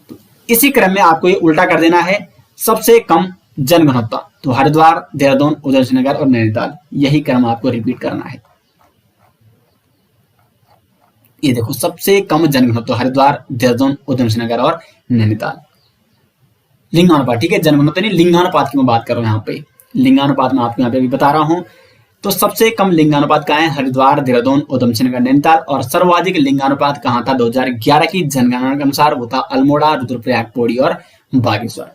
तो इसी क्रम में आपको ये उल्टा कर देना है, सबसे कम जनघनत्व तो हरिद्वार, देहरादून, उधमसिंह नगर और नैनीताल, यही क्रम आपको रिपीट करना है। ये देखो सबसे कम जनघनत्व हरिद्वार, देहरादून, उधमसिंह नगर और नैनीताल। लिंगानुपात, ठीक है, जनघनत्व नहीं, लिंगानुपात की मैं बात कर रहा हूं यहाँ पे। लिंगानुपात में आपको यहाँ पे भी बता रहा हूं। तो सबसे कम लिंगानुपात कहाँ है, हरिद्वार, देहरादून, उधमसिंह नगर, नैनीताल। और सर्वाधिक लिंगानुपात कहाँ था 2011 की जनगणना के अनुसार, वो था अल्मोड़ा, रुद्रप्रयाग, पौड़ी और बागेश्वर।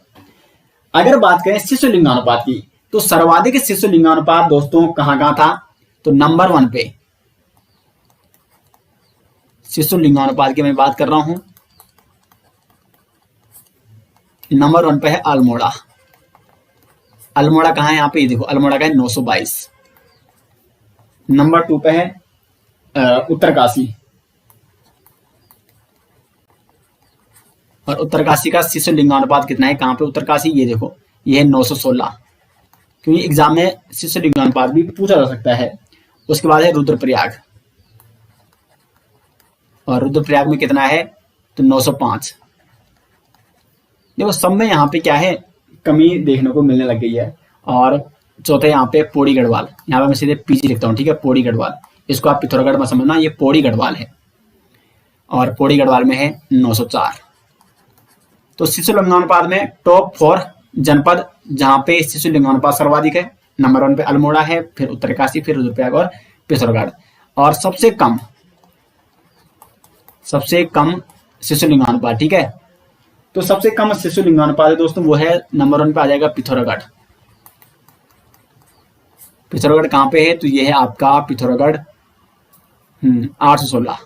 अगर बात करें शिशु लिंगानुपात की, तो सर्वाधिक शिशु लिंगानुपात दोस्तों कहां कहां था, तो नंबर 1 पे शिशु लिंगानुपात की मैं बात कर रहा हूं, नंबर 1 पे है अल्मोड़ा। अल्मोड़ा कहां है यहाँ पे, ये देखो अल्मोड़ा का है 922। नंबर 2 पे है उत्तरकाशी, और उत्तरकाशी का शिशु लिंगानुपात कितना है, कहां पे उत्तरकाशी, ये देखो ये है 916, क्योंकि एग्जाम में शिशु लिंगानुपात भी पूछा जा सकता है। उसके बाद है रुद्रप्रयाग, और रुद्रप्रयाग में कितना है, तो 905। देखो सब में यहाँ पे क्या है, कमी देखने को मिलने लग गई है। और चौथे यहाँ पे पौड़ी गढ़वाल, यहाँ पे मैं सीधे पीजी लिखता हूँ, ठीक है, पौड़ी गढ़वाल, इसको आप पिथौरागढ़ में समझना, ये पौड़ी गढ़वाल है और पौड़ी गढ़वाल में है 904। तो शिशु लिंगानुपात में टॉप 4 जनपद जहां पे शिशु लिंगानुपात सर्वाधिक है, नंबर 1 पे अल्मोड़ा है, फिर उत्तरकाशी, फिर रुद्रप्रयाग और पिथौरागढ़। और सबसे कम शिशु लिंगानुपात, ठीक है, तो सबसे कम शिशु लिंगानुपात है दोस्तों, वो है नंबर 1 पे आ जाएगा पिथौरागढ़। पिथौरागढ़ कहां पे है, तो ये है आपका पिथौरागढ़ 816।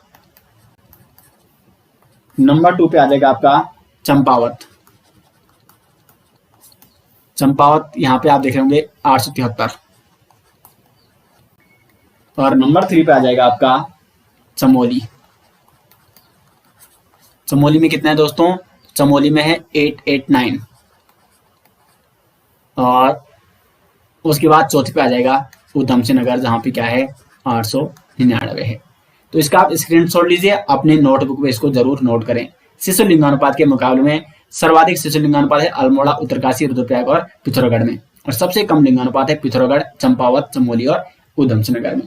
नंबर 2 पे आ जाएगा आपका चंपावत। चंपावत यहां पे आप देख रहे होंगे 873। और नंबर 3 पे आ जाएगा आपका चमोली। चमोली में कितना है दोस्तों, चमोली में है 889। और उसके बाद चौथे पे आ जाएगा उधम सिंह नगर, जहां पे क्या है 899 है। तो इसका आप स्क्रीनशॉट लीजिए, अपने नोटबुक में इसको जरूर नोट करें। शिशु लिंगानुपात के मुकाबले में सर्वाधिक शिशु लिंगानुपात है अल्मोड़ा, उत्तरकाशी, रुद्रप्रयाग और पिथौरागढ़ में, और सबसे कम लिंगानुपात है पिथौरागढ़, चंपावत, चमोली और उधम सिंह नगर में।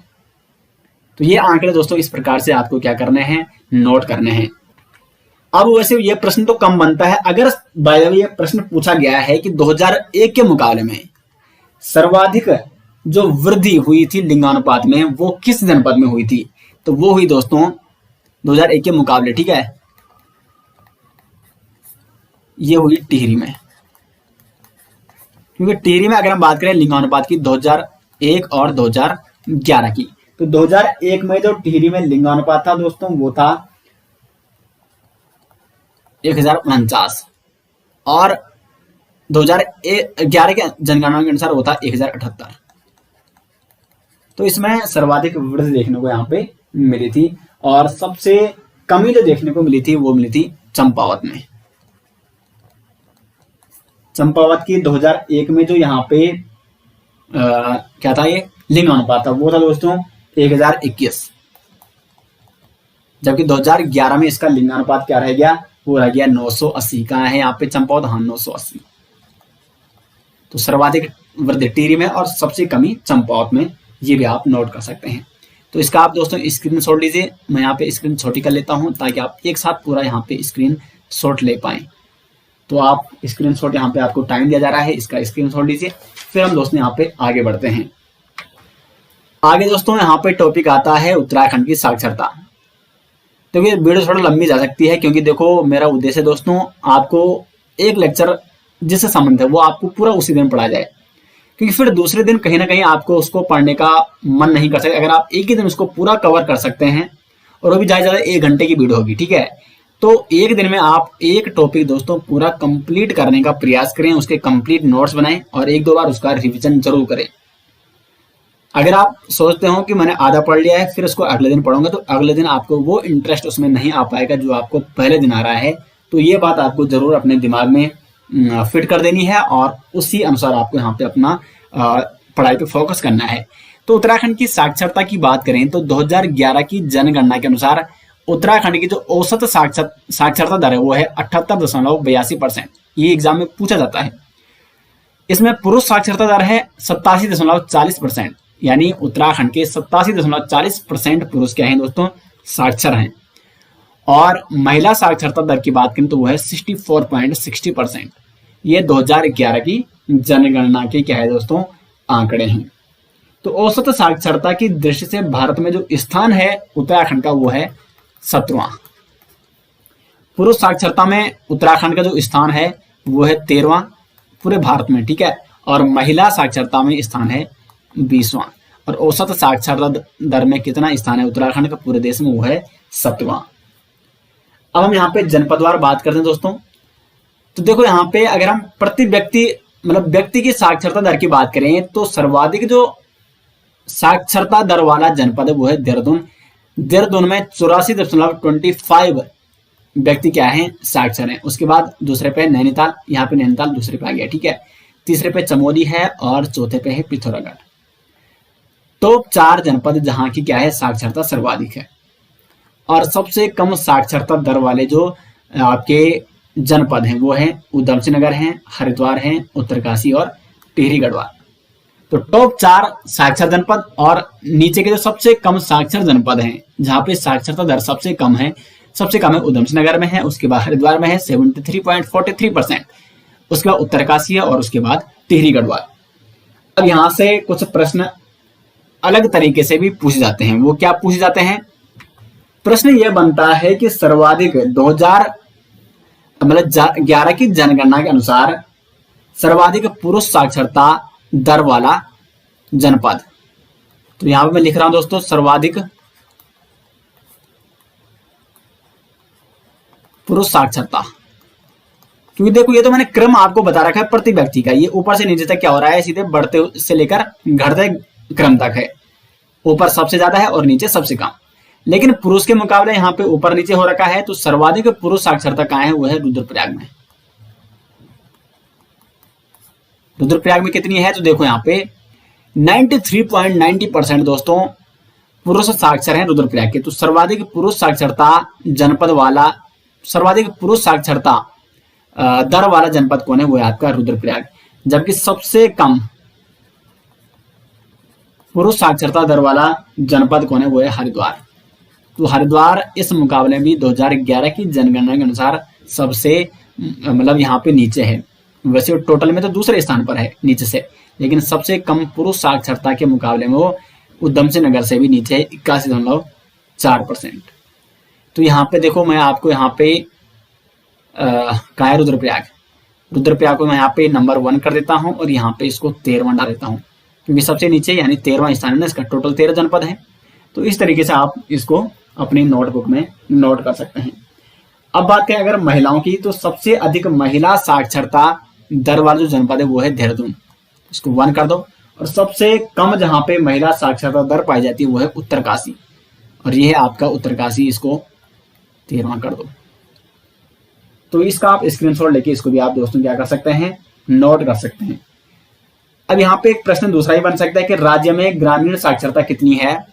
तो ये आंकड़े दोस्तों इस प्रकार से आपको क्या करने हैं, नोट करने हैं। अब वैसे ये प्रश्न तो कम बनता है, अगर बाय द वे ये प्रश्न पूछा गया है कि 2001 के मुकाबले में सर्वाधिक जो वृद्धि हुई थी लिंगानुपात में वो किस जनपद में हुई थी, तो वो हुई दोस्तों 2001 के मुकाबले, ठीक है, ये हुई टिहरी में। क्योंकि टिहरी में अगर हम बात करें लिंगानुपात की 2001 और 2011 की, तो 2001 में जो टिहरी में लिंगानुपात था दोस्तों वो था 1049 और 2011 के जनगणना के अनुसार वो था 1078। तो इसमें सर्वाधिक वृद्धि देखने को यहाँ पे मिली थी और सबसे कमी जो देखने को मिली थी वो मिली थी चंपावत में। चंपावत की 2001 में जो यहाँ पे क्या था ये लिंगानुपात था वो था दोस्तों 1021, जबकि 2011 में इसका लिंगानुपात क्या रह गया, वो रह गया 980। कहाँ है यहाँ पे चंपावत, हाँ 980। तो सर्वाधिक वृद्धि टिहरी में और सबसे कमी चंपावत में, ये भी आप नोट कर सकते हैं। तो इसका आप दोस्तों स्क्रीनशॉट लीजिए, मैं यहाँ पे स्क्रीन शॉट ही कर लेता हूँ ताकि आप एक साथ पूरा यहाँ पे स्क्रीन शॉट ले पाए। तो आप स्क्रीनशॉट यहाँ पे आपको टाइम दिया जा रहा है, इसका स्क्रीनशॉट लीजिए, फिर हम दोस्तों यहाँ पे आगे बढ़ते हैं। आगे दोस्तों यहाँ पे टॉपिक आता है उत्तराखंड की साक्षरता। तो ये वीडियो थोड़ा लंबी जा सकती है क्योंकि देखो मेरा उद्देश्य है दोस्तों आपको एक लेक्चर जिससे संबंध है वो आपको पूरा उसी दिन पढ़ा जाए, क्योंकि फिर दूसरे दिन कहीं ना कहीं आपको उसको पढ़ने का मन नहीं कर सकता। अगर आप एक ही दिन उसको पूरा कवर कर सकते हैं और वो भी ज्यादा 1 घंटे की वीडियो होगी, ठीक है, तो एक दिन में आप एक टॉपिक दोस्तों पूरा कंप्लीट करने का प्रयास करें, उसके कंप्लीट नोट्स बनाएं और 1-2 बार उसका रिवीजन जरूर करें। अगर आप सोचते हो कि मैंने आधा पढ़ लिया है फिर उसको अगले दिन पढ़ूंगा, तो अगले दिन आपको वो इंटरेस्ट उसमें नहीं आ पाएगा जो आपको पहले दिन आ रहा है। तो ये बात आपको जरूर अपने दिमाग में फिट कर देनी है और उसी अनुसार आपको यहाँ पे अपना पढ़ाई पे फोकस करना है। तो उत्तराखंड की साक्षरता की बात करें तो 2011 की जनगणना के अनुसार उत्तराखंड की जो औसत साक्षरता दर है वो है 78.82%। ये एग्जाम में पूछा जाता है। इसमें पुरुष साक्षरता दर है 87.40%, यानी उत्तराखंड के 87.40% पुरुष क्या हैं दोस्तों, साक्षर हैं। और महिला साक्षरता दर की बात करें तो वो है 64.60%। ये 2011 की जनगणना के क्या है दोस्तों आंकड़े हैं। तो औसत साक्षरता की दृष्टि से भारत में जो स्थान है उत्तराखंड का वो है 17वां। पुरुष साक्षरता में उत्तराखंड का जो स्थान है वो है 13वां पूरे भारत में, ठीक है, और महिला साक्षरता में स्थान है 20वां। और औसत साक्षरता दर में कितना स्थान है उत्तराखंड का पूरे देश में, वो है 7वां। अब हम यहाँ पे जनपदवार बात करते हैं दोस्तों। तो देखो यहाँ पे अगर हम प्रति व्यक्ति मतलब व्यक्ति की साक्षरता दर की बात करें तो सर्वाधिक जो साक्षरता दर वाला जनपद है वो है देहरादून। देहरादून में 84.25 व्यक्ति क्या है, साक्षर हैं। उसके बाद दूसरे पे नैनीताल, यहाँ पे नैनीताल दूसरे पे आ गया, ठीक है। तीसरे पे चमोली है और चौथे पे है पिथौरागढ़। तो 4 जनपद जहां की क्या है साक्षरता सर्वाधिक है। और सबसे कम साक्षरता दर वाले जो आपके जनपद हैं वो हैं उधम सिंह नगर हैं, हरिद्वार हैं, उत्तरकाशी और टिहरी गढ़वाल। तो टॉप 4 साक्षर जनपद और नीचे के जो सबसे कम साक्षर जनपद हैं, जहां पे साक्षरता दर सबसे कम है उधम सिंह नगर में है, उसके बाद हरिद्वार में है 73.43%, उसके बाद उत्तरकाशी है और उसके बाद टिहरी गढ़वाल। अब यहां से कुछ प्रश्न अलग तरीके से भी पूछे जाते हैं। वो क्या पूछे जाते हैं? प्रश्न यह बनता है कि सर्वाधिक 2011 की जनगणना के अनुसार सर्वाधिक पुरुष साक्षरता दर वाला जनपद। तो यहां पर मैं लिख रहा हूं दोस्तों, सर्वाधिक पुरुष साक्षरता, क्योंकि देखो ये तो मैंने क्रम आपको बता रखा है प्रति व्यक्ति का, ये ऊपर से नीचे तक क्या हो रहा है, सीधे बढ़ते से लेकर घटते क्रम तक है, ऊपर सबसे ज्यादा है और नीचे सबसे कम। लेकिन पुरुष के मुकाबले यहाँ पे ऊपर नीचे हो रखा है, तो सर्वाधिक पुरुष साक्षरता कहाँ है? वो है रुद्रप्रयाग में। रुद्रप्रयाग में कितनी है? तो देखो यहाँ पे 93.90% दोस्तों पुरुष साक्षर हैं रुद्रप्रयाग के। तो सर्वाधिक पुरुष साक्षरता जनपद वाला, सर्वाधिक पुरुष साक्षरता दर वाला जनपद कौन है? वो है आपका रुद्रप्रयाग। जबकि सबसे कम पुरुष साक्षरता दर वाला जनपद कौन है? वो है हरिद्वार। तो हरिद्वार इस मुकाबले में 2011 की जनगणना के अनुसार सबसे मतलब यहाँ पे नीचे है। वैसे टोटल में तो दूसरे स्थान पर है नीचे से, लेकिन सबसे कम पुरुष साक्षरता के मुकाबले में वो उधम सिंह नगर से भी नीचे है 81.4%। तो यहाँ पे देखो मैं आपको यहाँ पे कहा है रुद्रप्रयाग को मैं यहाँ पे नंबर 1 कर देता हूँ और यहाँ पे इसको 13वां डाल देता हूँ, क्योंकि सबसे नीचे यानी 13वां स्थान है, इसका टोटल 13 जनपद है। तो इस तरीके से आप इसको अपनी नोटबुक में नोट कर सकते हैं। अब बात करें अगर महिलाओं की, तो सबसे अधिक महिला साक्षरता दर वाला जो जनपद है वो है देहरादून, इसको 1 कर दो। और सबसे कम जहां पे महिला साक्षरता दर पाई जाती है वो है उत्तरकाशी, और ये है आपका उत्तरकाशी, इसको 13वां कर दो। तो इसका आप स्क्रीनशॉट लेके इसको भी आप दोस्तों क्या कर सकते हैं? नोट कर सकते हैं। अब यहाँ पे एक प्रश्न दूसरा ही बन सकता है कि राज्य में ग्रामीण साक्षरता कितनी है?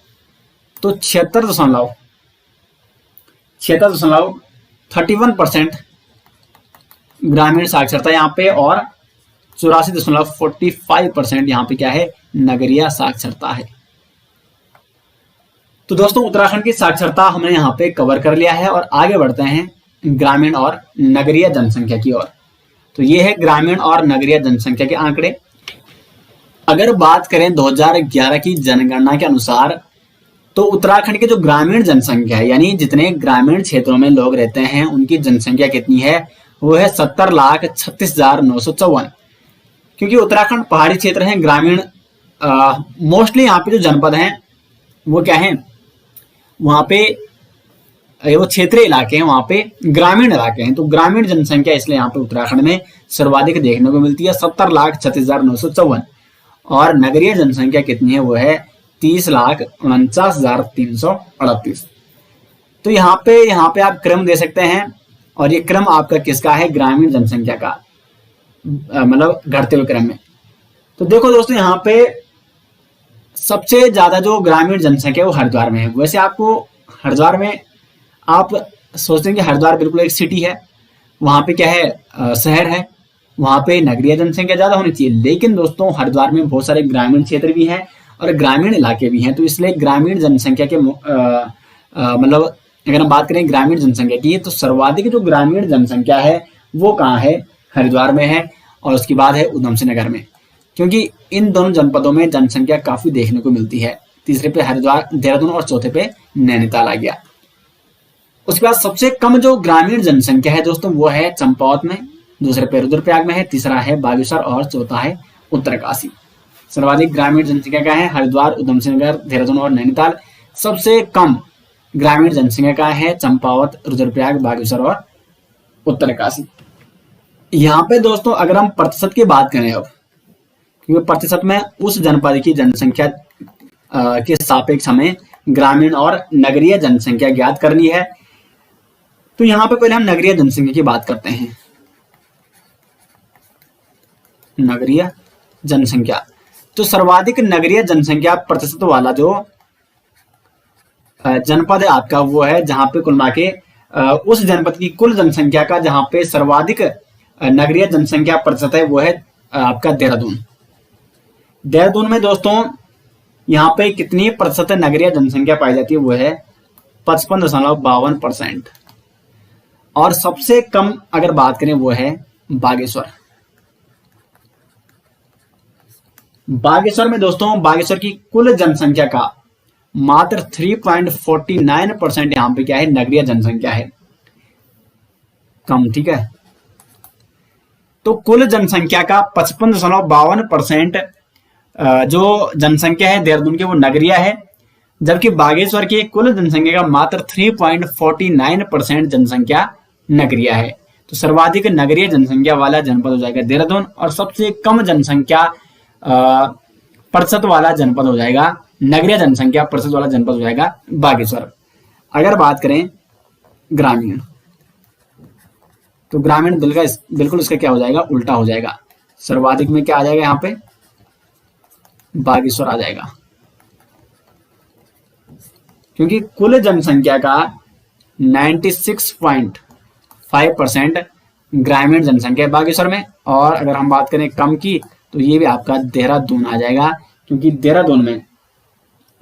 तो 76.31% ग्रामीण साक्षरता यहाँ पे, और 84.45% यहाँ पे क्या है? नगरीय साक्षरता है। तो दोस्तों उत्तराखंड की साक्षरता हमने यहाँ पे कवर कर लिया है और आगे बढ़ते हैं ग्रामीण और नगरीय जनसंख्या की ओर। तो ये है ग्रामीण और नगरीय जनसंख्या के आंकड़े। अगर बात करें 2011 की जनगणना के अनुसार, तो उत्तराखंड के जो ग्रामीण जनसंख्या है, यानी जितने ग्रामीण क्षेत्रों में लोग रहते हैं उनकी जनसंख्या कितनी है? वो है 70,36,954। क्योंकि उत्तराखंड पहाड़ी क्षेत्र है, ग्रामीण मोस्टली यहाँ पे जो जनपद हैं वो क्या है? वहां पे वो क्षेत्रीय इलाके हैं, वहां पे ग्रामीण इलाके हैं। तो ग्रामीण जनसंख्या इसलिए यहाँ पे उत्तराखंड में सर्वाधिक देखने को मिलती है, 70,36,954। और नगरीय जनसंख्या कितनी है? वो है 30,49,338। तो यहाँ पे आप क्रम दे सकते हैं, और ये क्रम आपका किसका है? ग्रामीण जनसंख्या का, मतलब घटते हुए क्रम में। तो देखो दोस्तों यहाँ पे सबसे ज्यादा जो ग्रामीण जनसंख्या है वो हरिद्वार में है। वैसे आपको हरिद्वार में आप सोचते हैं कि हरिद्वार बिल्कुल एक सिटी है, वहां पे क्या है? शहर है, वहां पे नगरीय जनसंख्या ज्यादा होनी चाहिए। लेकिन दोस्तों हरिद्वार में बहुत सारे ग्रामीण क्षेत्र भी हैं और ग्रामीण इलाके भी हैं। तो इसलिए ग्रामीण जनसंख्या के मतलब अगर हम बात करें ग्रामीण जनसंख्या की, तो सर्वाधिक जो ग्रामीण जनसंख्या है वो कहाँ है? हरिद्वार में है, और उसके बाद है उधम सिंह नगर में, क्योंकि इन दोनों जनपदों में जनसंख्या काफी देखने को मिलती है। तीसरे पे हरिद्वार, देहरादून, और चौथे पे नैनीताल आ गया। उसके बाद सबसे कम जो ग्रामीण जनसंख्या है दोस्तों वो है चंपावत में, दूसरे पे रुद्रप्रयाग में है, तीसरा है बागेश्वर और चौथा है उत्तरकाशी। सर्वाधिक ग्रामीण जनसंख्या का है हरिद्वार, उधम सिंह नगर, देहरादून और नैनीताल। सबसे कम ग्रामीण जनसंख्या का है चंपावत, रुद्रप्रयाग, बागेश्वर और उत्तरकाशी। यहाँ पे दोस्तों अगर हम प्रतिशत की बात करें अब, क्योंकि प्रतिशत में उस जनपद की जनसंख्या के सापेक्ष हमें ग्रामीण और नगरीय जनसंख्या ज्ञात करनी है। तो यहाँ पे पहले हम नगरीय जनसंख्या की बात करते हैं। नगरीय जनसंख्या, तो सर्वाधिक नगरीय जनसंख्या प्रतिशत वाला जो जनपद है आपका वो है जहां पे कुल मिला के उस जनपद की कुल जनसंख्या का जहां पे सर्वाधिक नगरीय जनसंख्या प्रतिशत है वो है आपका देहरादून। देहरादून में दोस्तों यहाँ पे कितनी प्रतिशत नगरीय जनसंख्या पाई जाती है, वो है 55.52%। और सबसे कम अगर बात करें वो है बागेश्वर। बागेश्वर में दोस्तों, बागेश्वर की कुल जनसंख्या का मात्र 3.49% यहाँ पे क्या है, नगरीय जनसंख्या है, कम। ठीक है, तो कुल जनसंख्या का 55.52% जो जनसंख्या है देहरादून की वो नगरीय है, जबकि बागेश्वर की कुल जनसंख्या का मात्र 3.49% जनसंख्या नगरीय है। तो सर्वाधिक नगरीय जनसंख्या वाला जनपद हो जाएगा देहरादून, और सबसे कम जनसंख्या प्रतिशत वाला जनपद हो जाएगा, नगरीय जनसंख्या प्रतिशत वाला जनपद हो जाएगा बागेश्वर। अगर बात करें ग्रामीण, तो ग्रामीण बिल्कुल इसका क्या हो जाएगा, उल्टा हो जाएगा। सर्वाधिक में क्या आ जाएगा, यहाँ पे बागेश्वर आ जाएगा, क्योंकि कुल जनसंख्या का 96.5% ग्रामीण जनसंख्या है बागेश्वर में। और अगर हम बात करें कम की, तो ये भी आपका देहरादून आ जाएगा, क्योंकि देहरादून में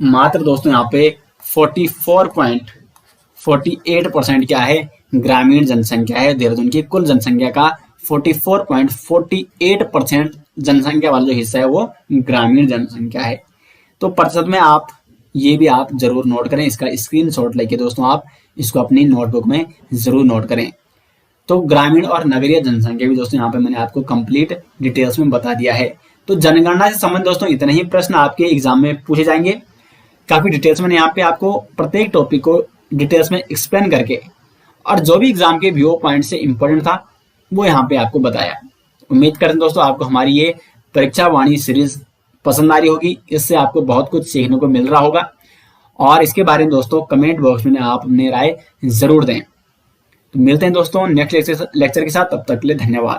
मात्र दोस्तों यहाँ पे 44.48% क्या है, ग्रामीण जनसंख्या है। देहरादून की कुल जनसंख्या का 44.48% जनसंख्या वाला जो हिस्सा है वो ग्रामीण जनसंख्या है। तो प्रतिशत में आप ये भी आप जरूर नोट करें, इसका स्क्रीनशॉट लेके दोस्तों आप इसको अपनी नोटबुक में जरूर नोट करें। तो ग्रामीण और नगरीय जनसंख्या भी दोस्तों यहाँ पे मैंने आपको कंप्लीट डिटेल्स में बता दिया है। तो जनगणना से संबंधित दोस्तों इतने ही प्रश्न आपके एग्जाम में पूछे जाएंगे। काफी डिटेल्स मैंने यहाँ पे आपको प्रत्येक टॉपिक को डिटेल्स में एक्सप्लेन करके, और जो भी एग्जाम के व्यू पॉइंट से इंपॉर्टेंट था वो यहाँ पे आपको बताया। उम्मीद करते हैं दोस्तों आपको हमारी ये परीक्षा वाणी सीरीज पसंद आ रही होगी, इससे आपको बहुत कुछ सीखने को मिल रहा होगा। और इसके बारे में दोस्तों कमेंट बॉक्स में आप अपनी राय जरूर दें। तो मिलते हैं दोस्तों नेक्स्ट लेक्चर के साथ, तब तक के लिए धन्यवाद।